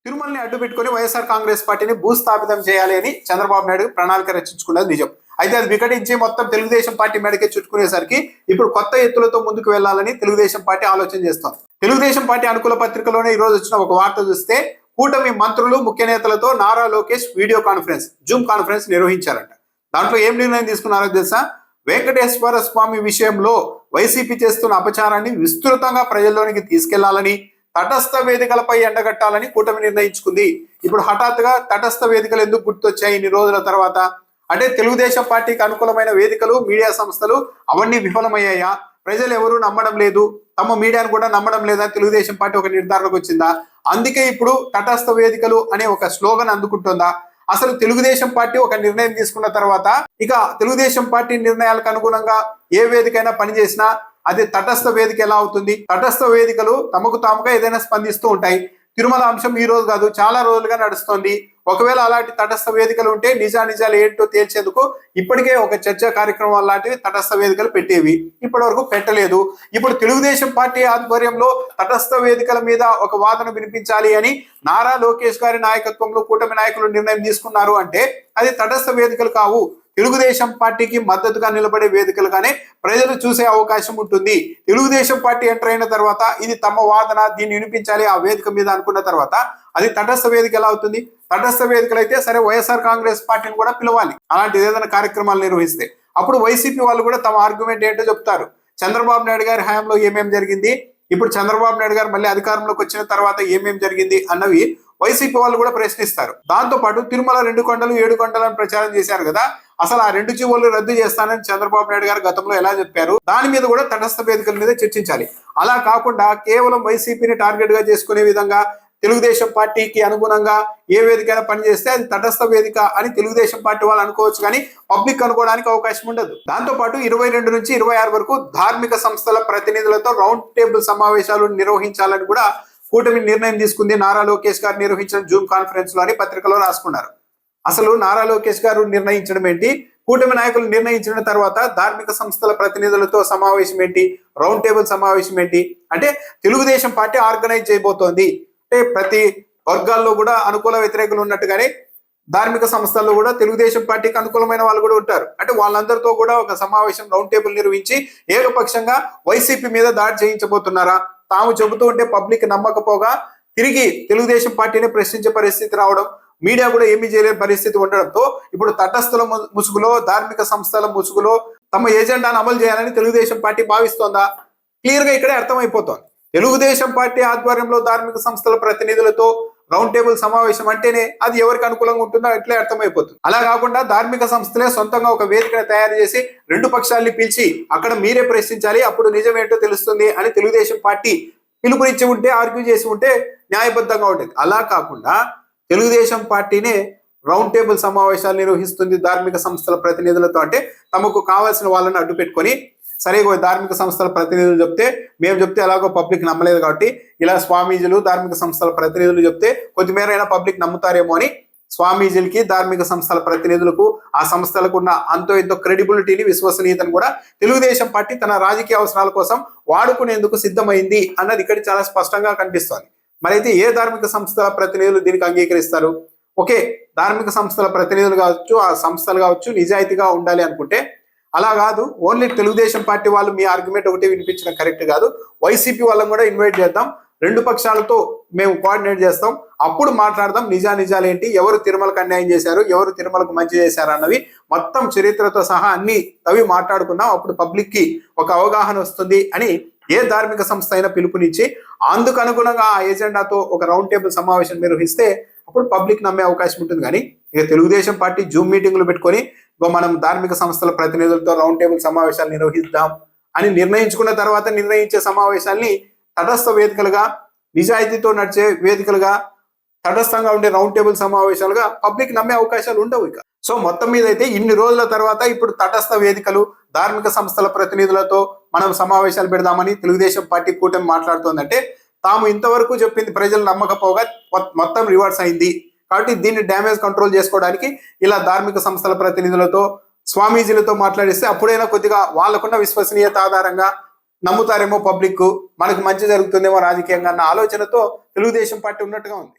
తిరుమలని అడ్డు పెట్టుకుని వైఎస్ఆర్ కాంగ్రెస్ పార్టీని భూస్థాపితం చేయాలి అని చంద్రబాబు నాయుడు ప్రణాళిక రచించుకున్నది నిజం. అయితే అది వికటించి మొత్తం తెలుగుదేశం పార్టీ మెడకే చుట్టుకునేసరికి ఇప్పుడు కొత్త ఎత్తులతో ముందుకు వెళ్లాలని తెలుగుదేశం పార్టీ ఆలోచన చేస్తోంది. తెలుగుదేశం పార్టీ అనుకూల పత్రికలోనే ఈ రోజు వచ్చిన ఒక వార్త చూస్తే కూటమి మంత్రులు ముఖ్య నేతలతో Nara Lokesh video conference Zoom conference నిర్వహించారంట. దాంట్లో ఏం నిర్ణయం తీసుకున్నారో తెలుసా? వెంకటేశ్వర స్వామి విషయంలో వైసీపీ చేస్తున్న అపచారాన్ని విస్తృతంగా ప్రజల్లోనికి తీసుకెళ్లాలని, తటస్థ వేదికలపై ఎండగట్టాలని కూటమి నిర్ణయించుకుంది. ఇప్పుడు హఠాత్తుగా తటస్థ వేదికలు ఎందుకు గుర్తొచ్చాయి ఇన్ని రోజుల తర్వాత? అంటే తెలుగుదేశం పార్టీకి అనుకూలమైన వేదికలు, మీడియా సంస్థలు అవన్నీ విఫలమయ్యాయా? ప్రజలు ఎవరు నమ్మడం లేదు, తమ మీడియాను కూడా నమ్మడం లేదా? తెలుగుదేశం పార్టీ ఒక నిర్ధారణకు వచ్చిందా? అందుకే ఇప్పుడు తటస్థ వేదికలు అనే ఒక స్లోగన్ అందుకుంటుందా? అసలు తెలుగుదేశం పార్టీ ఒక నిర్ణయం తీసుకున్న తర్వాత ఇక తెలుగుదేశం పార్టీ నిర్ణయాలకు అనుగుణంగా ఏ వేదికైనా పనిచేసినా అది తటస్థ వేదిక ఎలా అవుతుంది? తటస్థ వేదికలు తమకు తాముగా ఏదైనా స్పందిస్తూ ఉంటాయి. తిరుమల అంశం ఈ రోజు కాదు, చాలా రోజులుగా నడుస్తోంది. ఒకవేళ అలాంటి తటస్థ వేదికలు ఉంటే నిజానిజాలు ఏంటో తేల్చేందుకు ఇప్పటికే ఒక చర్చా కార్యక్రమం లాంటివి తటస్థ వేదికలు పెట్టేవి, ఇప్పటి వరకు పెట్టలేదు. ఇప్పుడు తెలుగుదేశం పార్టీ ఆధ్వర్యంలో తటస్థ వేదికల మీద ఒక వాదన వినిపించాలి అని నారా లోకేష్ గారి నాయకత్వంలో కూటమి నాయకులు నిర్ణయం తీసుకున్నారు అంటే అది తటస్థ వేదికలు కావు, తెలుగుదేశం పార్టీకి మద్దతుగా నిలబడే వేదికలుగానే ప్రజలు చూసే అవకాశం ఉంటుంది. తెలుగుదేశం పార్టీ ఎంటర్ అయిన తర్వాత ఇది తమ వాదన, దీన్ని వినిపించాలి ఆ వేదిక మీద అనుకున్న తర్వాత అది తటస్థ వేదిక ఎలా అవుతుంది? తటస్థ వేదికలు అయితే సరే, వైఎస్ఆర్ కాంగ్రెస్ పార్టీని కూడా పిలవాలి అలాంటి ఏదైనా కార్యక్రమాలు నిర్వహిస్తే. అప్పుడు వైసీపీ వాళ్ళు కూడా తమ ఆర్గ్యుమెంట్ ఏంటో చెప్తారు. చంద్రబాబు నాయుడు గారి హయాంలో ఏమేం జరిగింది, ఇప్పుడు చంద్రబాబు నాయుడు గారు మళ్ళీ అధికారంలోకి వచ్చిన తర్వాత ఏమేం జరిగింది అన్నవి వైసీపీ వాళ్ళు కూడా ప్రశ్నిస్తారు. దాంతో పాటు తిరుమల 2 కొండలు 7 కొండలను ప్రచారం చేశారు కదా, అసలు ఆ 2 జీవోలు రద్దు చేస్తానని చంద్రబాబు నాయుడు గారు గతంలో ఎలా చెప్పారు, దాని మీద కూడా తటస్థ వేదికల మీద చర్చించాలి. అలా కాకుండా కేవలం వైసీపీని టార్గెట్ గా చేసుకునే విధంగా తెలుగుదేశం పార్టీకి అనుగుణంగా ఏ వేదికైనా పనిచేస్తే అది తటస్థ వేదిక అని తెలుగుదేశం పార్టీ వాళ్ళు అనుకోవచ్చు, కానీ పబ్లిక్ అనుకోవడానికి అవకాశం ఉండదు. దాంతో పాటు 22 నుంచి 26 వరకు ధార్మిక సంస్థల ప్రతినిధులతో రౌండ్ టేబుల్ సమావేశాలు నిర్వహించాలని కూడా కూటమి నిర్ణయం తీసుకుంది. నారా లోకేష్ గారు నిర్వహించిన జూమ్ కాన్ఫరెన్స్ లో అని పత్రికలో రాసుకున్నారు. అసలు నారా లోకేష్ గారు నిర్ణయించడం ఏంటి, కూటమి నాయకులు నిర్ణయించిన తర్వాత ధార్మిక సంస్థల ప్రతినిధులతో సమావేశం ఏంటి, రౌండ్ టేబుల్ సమావేశం ఏంటి? అంటే తెలుగుదేశం పార్టీ ఆర్గనైజ్ చేయబోతోంది. అంటే ప్రతి వర్గాల్లో కూడా అనుకూల వ్యతిరేకులు ఉన్నట్టుగానే ధార్మిక సంస్థల్లో కూడా తెలుగుదేశం పార్టీకి అనుకూలమైన వాళ్ళు కూడా ఉంటారు. అంటే వాళ్ళందరితో కూడా ఒక సమావేశం, రౌండ్ టేబుల్ నిర్వహించి ఏకపక్షంగా వైసీపీ మీద దాడి చేయించబోతున్నారా? తాము చెబుతూ ఉంటే పబ్లిక్ నమ్మకపోగా తిరిగి తెలుగుదేశం పార్టీని ప్రశ్నించే పరిస్థితి రావడం, మీడియా కూడా ఏమీ చేయలేని పరిస్థితి ఉండడంతో ఇప్పుడు తటస్థుల ముసుగులో, ధార్మిక సంస్థల ముసుగులో తమ ఎజెండాను అమలు చేయాలని తెలుగుదేశం పార్టీ భావిస్తోందా? క్లియర్ గా ఇక్కడే అర్థమైపోతోంది. తెలుగుదేశం పార్టీ ఆధ్వర్యంలో ధార్మిక సంస్థల ప్రతినిధులతో రౌండ్ టేబుల్ సమావేశం అంటేనే అది ఎవరికి అనుకూలంగా ఉంటుందో అట్లే అర్థమైపోతుంది. అలా కాకుండా ధార్మిక సంస్థలే సొంతంగా ఒక వేదికను తయారు చేసి 2 పక్షాలని పిలిచి అక్కడ మీరే ప్రశ్నించాలి, అప్పుడు నిజమేంటో తెలుస్తుంది అని తెలుగుదేశం పార్టీ పిలుపునిచ్చి ఉంటే, ఆర్గ్యూ చేసి ఉంటే న్యాయబద్ధంగా ఉండేది. అలా కాకుండా తెలుగుదేశం పార్టీనే రౌండ్ టేబుల్ సమావేశాలు నిర్వహిస్తుంది ధార్మిక సంస్థల ప్రతినిధులతో. అంటే తమకు కావాల్సిన వాళ్ళని అడ్డు పెట్టుకొని, సరే ధార్మిక సంస్థల ప్రతినిధులు చెప్తే, మేము చెప్తే ఎలాగో పబ్లిక్ నమ్మలేదు కాబట్టి ఇలా స్వామీజీలు ధార్మిక సంస్థల ప్రతినిధులు చెప్తే కొద్దిమేర అయినా పబ్లిక్ నమ్ముతారేమో అని స్వామీజీలకి, ధార్మిక సంస్థల ప్రతినిధులకు, ఆ సంస్థలకు ఉన్న అంతో ఎంతో క్రెడిబిలిటీని, విశ్వసనీయతను కూడా తెలుగుదేశం పార్టీ తన రాజకీయ అవసరాల కోసం వాడుకునేందుకు సిద్ధమైంది అన్నది ఇక్కడ చాలా స్పష్టంగా కనిపిస్తోంది. మరి అయితే ఏ ధార్మిక సంస్థల ప్రతినిధులు దీనికి అంగీకరిస్తారు? ఓకే, ధార్మిక సంస్థల ప్రతినిధులు కావచ్చు, ఆ సంస్థలు కావచ్చు నిజాయితీగా ఉండాలి అనుకుంటే అలా కాదు, ఓన్లీ తెలుగుదేశం పార్టీ వాళ్ళు మీ ఆర్గ్యుమెంట్ ఒకటి వినిపించడం కరెక్ట్ కాదు, వైసీపీ వాళ్ళని కూడా ఇన్వైట్ చేద్దాం, 2 పక్షాలతో మేము కోఆర్డినేట్ చేస్తాం, అప్పుడు మాట్లాడదాం నిజాలు ఏంటి, ఎవరు తిరుమలకు అన్యాయం చేశారు, ఎవరు తిరుమలకు మంచి చేశారు అన్నవి మొత్తం చరిత్రతో సహా అన్ని తవి మాట్లాడుకుందాం, అప్పుడు పబ్లిక్ కి ఒక అవగాహన వస్తుంది అని ఏ ధార్మిక సంస్థ అయినా పిలుపునిచ్చి అందుకు అనుగుణంగా ఆ ఎజెండాతో ఒక రౌండ్ టేబుల్ సమావేశం నిర్వహిస్తే అప్పుడు పబ్లిక్ నమ్మే అవకాశం ఉంటుంది. కానీ ఇక తెలుగుదేశం పార్టీ జూమ్ మీటింగ్లు పెట్టుకొని మనం ధార్మిక సంస్థల ప్రతినిధులతో రౌండ్ టేబుల్ సమావేశాలు నిర్వహిద్దాం అని నిర్ణయించుకున్న తర్వాత నిర్ణయించే సమావేశాల్ని తటస్థ వేదికలుగా, నిజాయితీతో నడిచే వేదికలుగా, తటస్థంగా ఉండే రౌండ్ టేబుల్ సమావేశాలుగా పబ్లిక్ నమ్మే అవకాశాలు ఉండవు ఇక. సో మొత్తం మీద అయితే ఇన్ని రోజుల తర్వాత ఇప్పుడు తటస్థ వేదికలు, ధార్మిక సంస్థల ప్రతినిధులతో మనం సమావేశాలు పెడదామని తెలుగుదేశం పార్టీ కూటమి మాట్లాడుతోందంటే తాము ఇంతవరకు చెప్పింది ప్రజలు నమ్మకపోగా మొత్తం రివర్స్ అయింది. కాబట్టి దీన్ని డ్యామేజ్ కంట్రోల్ చేసుకోవడానికి ఇలా ధార్మిక సంస్థల ప్రతినిధులతో, స్వామీజీలతో మాట్లాడిస్తే అప్పుడైనా కొద్దిగా వాళ్ళకున్న విశ్వసనీయత ఆధారంగా నమ్ముతారేమో పబ్లిక్, మనకు మంచి జరుగుతుందేమో రాజకీయంగా అన్న ఆలోచనతో తెలుగుదేశం పార్టీ ఉన్నట్టుగా ఉంది.